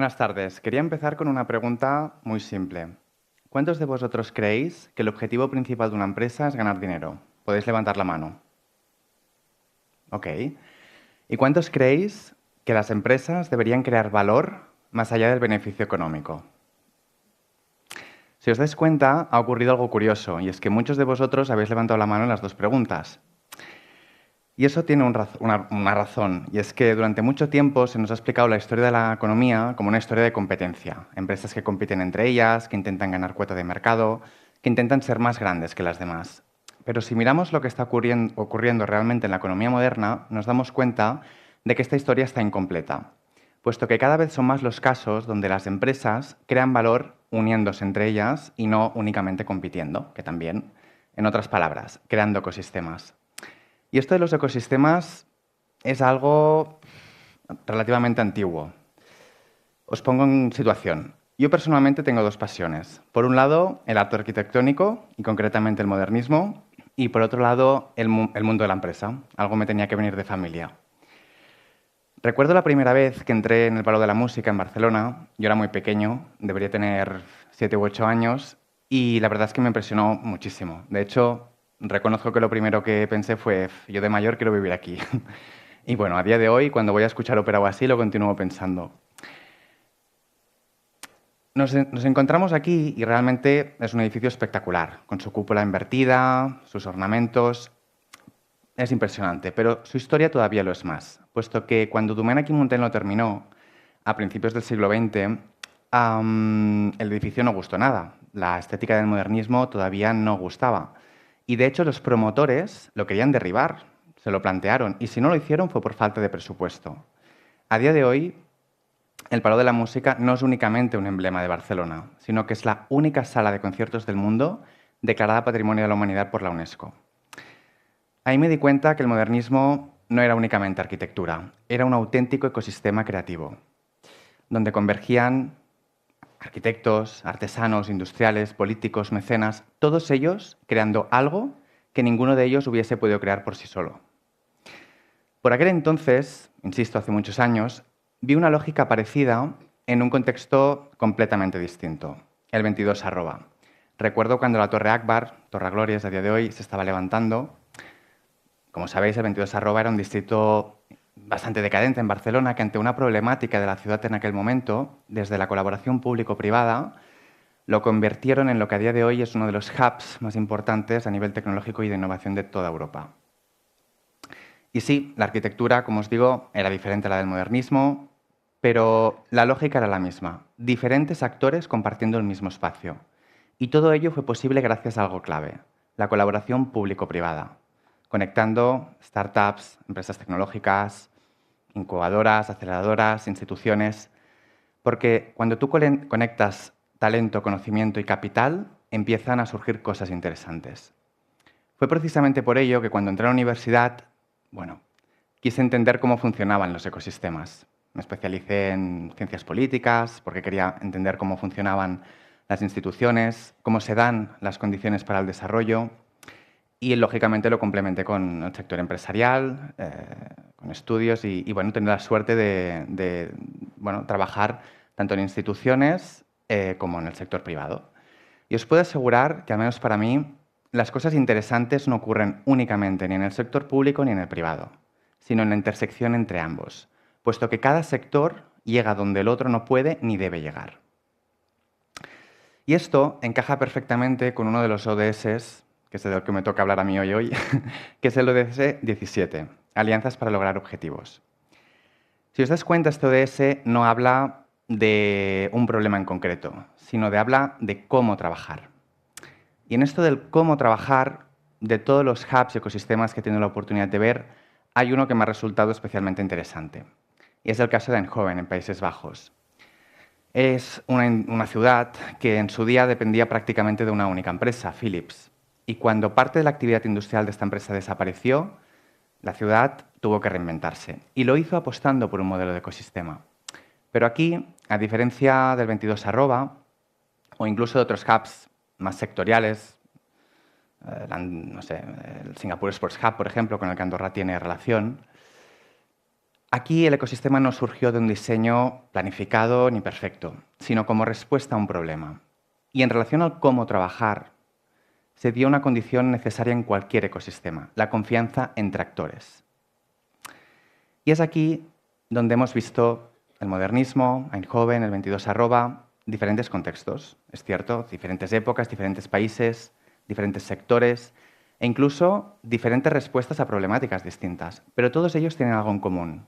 Buenas tardes. Quería empezar con una pregunta muy simple. ¿Cuántos de vosotros creéis que el objetivo principal de una empresa es ganar dinero? Podéis levantar la mano. Ok. ¿Y cuántos creéis que las empresas deberían crear valor más allá del beneficio económico? Si os dais cuenta, ha ocurrido algo curioso, y es que muchos de vosotros habéis levantado la mano en las dos preguntas. Y eso tiene una razón, y es que durante mucho tiempo se nos ha explicado la historia de la economía como una historia de competencia. Empresas que compiten entre ellas, que intentan ganar cuota de mercado, que intentan ser más grandes que las demás. Pero si miramos lo que está ocurriendo realmente en la economía moderna, nos damos cuenta de que esta historia está incompleta, puesto que cada vez son más los casos donde las empresas crean valor uniéndose entre ellas y no únicamente compitiendo, que también, en otras palabras, creando ecosistemas. Y esto de los ecosistemas es algo relativamente antiguo. Os pongo en situación. Yo personalmente tengo dos pasiones. Por un lado, el arte arquitectónico, y concretamente el modernismo, y por otro lado, el mundo de la empresa. Algo me tenía que venir de familia. Recuerdo la primera vez que entré en el Palo de la Música en Barcelona. Yo era muy pequeño, debería tener 7 u 8 años, y la verdad es que me impresionó muchísimo. De hecho, reconozco que lo primero que pensé fue, yo de mayor quiero vivir aquí. Y bueno, a día de hoy, cuando voy a escuchar ópera o así, lo continúo pensando. Nos encontramos aquí y realmente es un edificio espectacular, con su cúpula invertida, sus ornamentos. Es impresionante, pero su historia todavía lo es más, puesto que cuando Domènech i Monten lo terminó, a principios del siglo XX, el edificio no gustó nada. La estética del modernismo todavía no gustaba. Y de hecho los promotores lo querían derribar, se lo plantearon, y si no lo hicieron fue por falta de presupuesto. A día de hoy, el Palau de la Música no es únicamente un emblema de Barcelona, sino que es la única sala de conciertos del mundo declarada Patrimonio de la Humanidad por la UNESCO. Ahí me di cuenta que el modernismo no era únicamente arquitectura, era un auténtico ecosistema creativo, donde convergían arquitectos, artesanos, industriales, políticos, mecenas, todos ellos creando algo que ninguno de ellos hubiese podido crear por sí solo. Por aquel entonces, insisto, hace muchos años, vi una lógica parecida en un contexto completamente distinto, el 22 arroba. Recuerdo cuando la Torre Akbar, Torre Glorias a día de hoy, se estaba levantando. Como sabéis, el 22 arroba era un distrito bastante decadente en Barcelona que ante una problemática de la ciudad en aquel momento, desde la colaboración público-privada, lo convirtieron en lo que a día de hoy es uno de los hubs más importantes a nivel tecnológico y de innovación de toda Europa. Y sí, la arquitectura, como os digo, era diferente a la del modernismo, pero la lógica era la misma. Diferentes actores compartiendo el mismo espacio. Y todo ello fue posible gracias a algo clave, la colaboración público-privada, conectando startups, empresas tecnológicas, incubadoras, aceleradoras, instituciones, porque cuando tú conectas talento, conocimiento y capital, empiezan a surgir cosas interesantes. Fue precisamente por ello que cuando entré a la universidad, quise entender cómo funcionaban los ecosistemas. Me especialicé en ciencias políticas porque quería entender cómo funcionaban las instituciones, cómo se dan las condiciones para el desarrollo y, lógicamente, lo complementé con el sector empresarial, con estudios y tener la suerte de trabajar tanto en instituciones como en el sector privado. Y os puedo asegurar que, al menos para mí, las cosas interesantes no ocurren únicamente ni en el sector público ni en el privado, sino en la intersección entre ambos, puesto que cada sector llega donde el otro no puede ni debe llegar. Y esto encaja perfectamente con uno de los ODS, que es del que me toca hablar a mí hoy, que es el ODS 17, Alianzas para lograr objetivos. Si os das cuenta, este ODS no habla de un problema en concreto, sino habla de cómo trabajar. Y en esto del cómo trabajar, de todos los hubs y ecosistemas que he tenido la oportunidad de ver, hay uno que me ha resultado especialmente interesante. Y es el caso de Eindhoven, en Países Bajos. Es una ciudad que en su día dependía prácticamente de una única empresa, Philips. Y cuando parte de la actividad industrial de esta empresa desapareció, la ciudad tuvo que reinventarse. Y lo hizo apostando por un modelo de ecosistema. Pero aquí, a diferencia del 22 arroba, o incluso de otros hubs más sectoriales, el Singapore Sports Hub, por ejemplo, con el que Andorra tiene relación, Aquí el ecosistema no surgió de un diseño planificado ni perfecto, sino como respuesta a un problema. Y en relación al cómo trabajar, se dio una condición necesaria en cualquier ecosistema, la confianza entre actores. Y es aquí donde hemos visto el modernismo, Eindhoven, el 22 arroba, diferentes contextos, es cierto, diferentes épocas, diferentes países, diferentes sectores e incluso diferentes respuestas a problemáticas distintas, pero todos ellos tienen algo en común: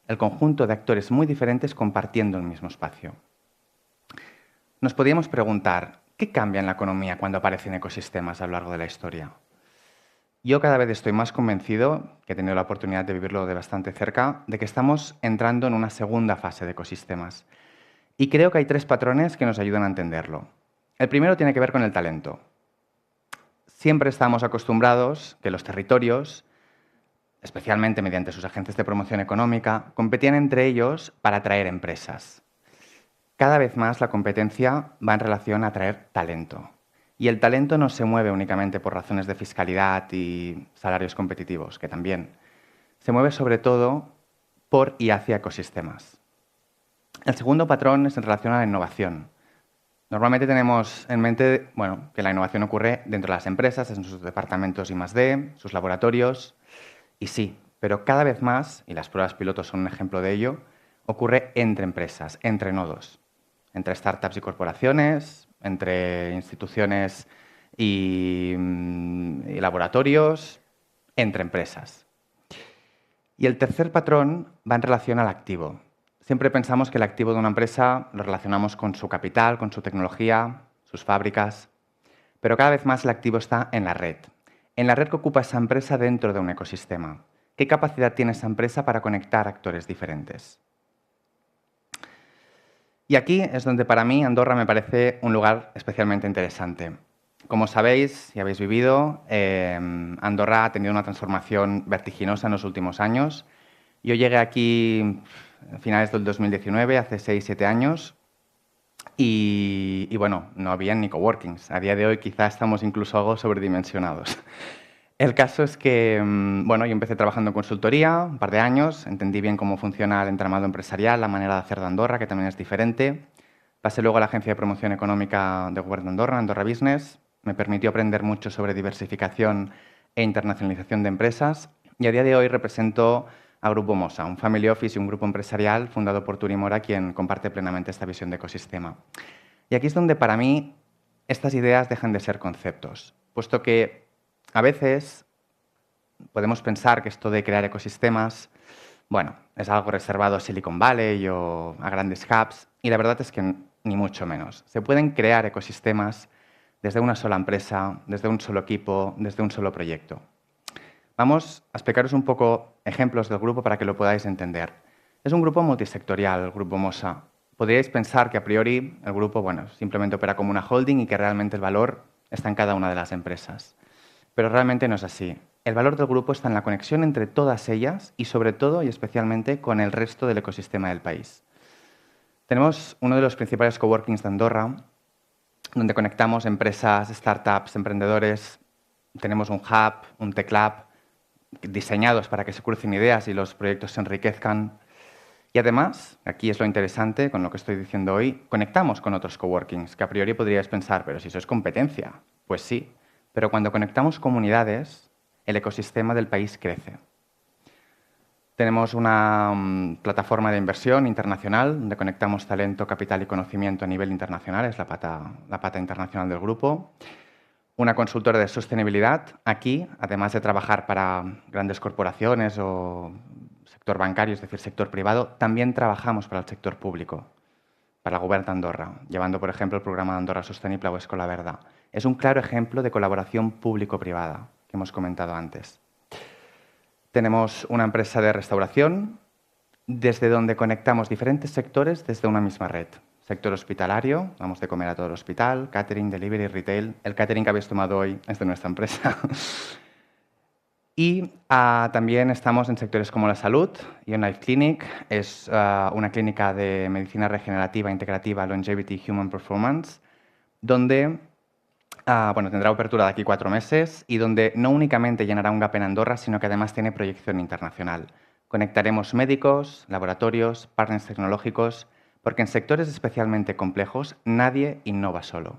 el conjunto de actores muy diferentes compartiendo el mismo espacio. Nos podríamos preguntar, ¿qué cambia en la economía cuando aparecen ecosistemas a lo largo de la historia? Yo cada vez estoy más convencido, que he tenido la oportunidad de vivirlo de bastante cerca, de que estamos entrando en una segunda fase de ecosistemas. Y creo que hay 3 patrones que nos ayudan a entenderlo. El primero tiene que ver con el talento. Siempre estamos acostumbrados que los territorios, especialmente mediante sus agencias de promoción económica, competían entre ellos para atraer empresas. Cada vez más la competencia va en relación a atraer talento. Y el talento no se mueve únicamente por razones de fiscalidad y salarios competitivos, que también. Se mueve sobre todo por y hacia ecosistemas. El segundo patrón es en relación a la innovación. Normalmente tenemos en mente que la innovación ocurre dentro de las empresas, en sus departamentos I+D, sus laboratorios, y sí, pero cada vez más, y las pruebas pilotos son un ejemplo de ello, ocurre entre empresas, entre nodos, entre startups y corporaciones, entre instituciones y laboratorios, entre empresas. Y el tercer patrón va en relación al activo. Siempre pensamos que el activo de una empresa lo relacionamos con su capital, con su tecnología, sus fábricas, pero cada vez más el activo está en la red que ocupa esa empresa dentro de un ecosistema. ¿Qué capacidad tiene esa empresa para conectar actores diferentes? Y aquí es donde para mí Andorra me parece un lugar especialmente interesante. Como sabéis y habéis vivido, Andorra ha tenido una transformación vertiginosa en los últimos años. Yo llegué aquí a finales del 2019, hace 6-7 años, y bueno, no había ni coworkings. A día de hoy quizá estamos incluso algo sobredimensionados. El caso es que, yo empecé trabajando en consultoría un par de años, entendí bien cómo funciona el entramado empresarial, la manera de hacer de Andorra, que también es diferente. Pasé luego a la Agencia de Promoción Económica de Govern de Andorra, Andorra Business. Me permitió aprender mucho sobre diversificación e internacionalización de empresas. Y a día de hoy represento a Grupo Mosa, un family office y un grupo empresarial fundado por Turi Mora, quien comparte plenamente esta visión de ecosistema. Y aquí es donde para mí estas ideas dejan de ser conceptos, puesto que a veces podemos pensar que esto de crear ecosistemas, es algo reservado a Silicon Valley o a grandes hubs, y la verdad es que ni mucho menos. Se pueden crear ecosistemas desde una sola empresa, desde un solo equipo, desde un solo proyecto. Vamos a explicaros un poco ejemplos del grupo para que lo podáis entender. Es un grupo multisectorial, el Grupo Mosa. Podríais pensar que a priori el grupo simplemente opera como una holding y que realmente el valor está en cada una de las empresas. Pero realmente no es así. El valor del grupo está en la conexión entre todas ellas y sobre todo y especialmente con el resto del ecosistema del país. Tenemos uno de los principales coworkings de Andorra, donde conectamos empresas, startups, emprendedores. Tenemos un hub, un tech lab, diseñados para que se crucen ideas y los proyectos se enriquezcan. Y además, aquí es lo interesante con lo que estoy diciendo hoy, conectamos con otros coworkings, que a priori podríais pensar, pero si eso es competencia. Pues sí, pero cuando conectamos comunidades, el ecosistema del país crece. Tenemos una plataforma de inversión internacional donde conectamos talento, capital y conocimiento a nivel internacional, es la pata internacional del grupo. Una consultora de sostenibilidad. Aquí, además de trabajar para grandes corporaciones o sector bancario, es decir, sector privado, también trabajamos para el sector público, para el Govern de Andorra, llevando, por ejemplo, el programa de Andorra Sostenible o Escola Verda. Es un claro ejemplo de colaboración público-privada que hemos comentado antes. Tenemos una empresa de restauración desde donde conectamos diferentes sectores desde una misma red. Sector hospitalario, damos de comer a todo el hospital, catering, delivery, retail. El catering que habéis tomado hoy es de nuestra empresa. Y también estamos en sectores como la salud. Ion Life Clinic es una clínica de medicina regenerativa, integrativa, longevity, human performance, donde tendrá apertura de aquí 4 meses y donde no únicamente llenará un gap en Andorra, sino que además tiene proyección internacional. Conectaremos médicos, laboratorios, partners tecnológicos, porque en sectores especialmente complejos nadie innova solo.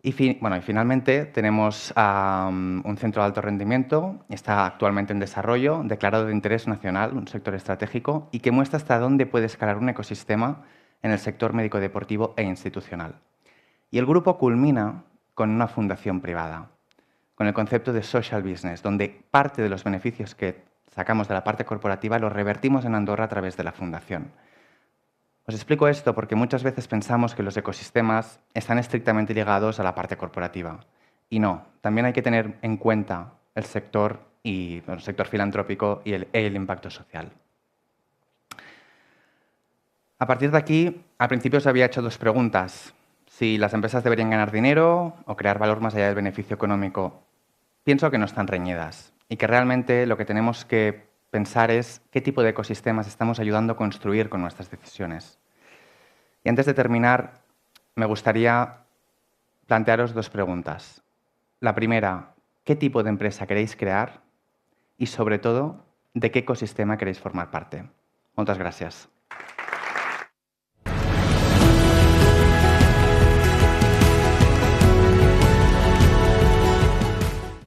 Y finalmente tenemos un centro de alto rendimiento, está actualmente en desarrollo, declarado de interés nacional, un sector estratégico, y que muestra hasta dónde puede escalar un ecosistema en el sector médico-deportivo e institucional. Y el grupo culmina con una fundación privada, con el concepto de social business, donde parte de los beneficios que sacamos de la parte corporativa los revertimos en Andorra a través de la fundación. Os explico esto porque muchas veces pensamos que los ecosistemas están estrictamente ligados a la parte corporativa. Y no, también hay que tener en cuenta el sector filantrópico y el impacto social. A partir de aquí, al principio os había hecho dos preguntas. Si las empresas deberían ganar dinero o crear valor más allá del beneficio económico. Pienso que no están reñidas y que realmente lo que tenemos que pensar es qué tipo de ecosistemas estamos ayudando a construir con nuestras decisiones. Y antes de terminar, me gustaría plantearos dos preguntas. La primera, ¿qué tipo de empresa queréis crear? Y sobre todo, ¿de qué ecosistema queréis formar parte? Muchas gracias.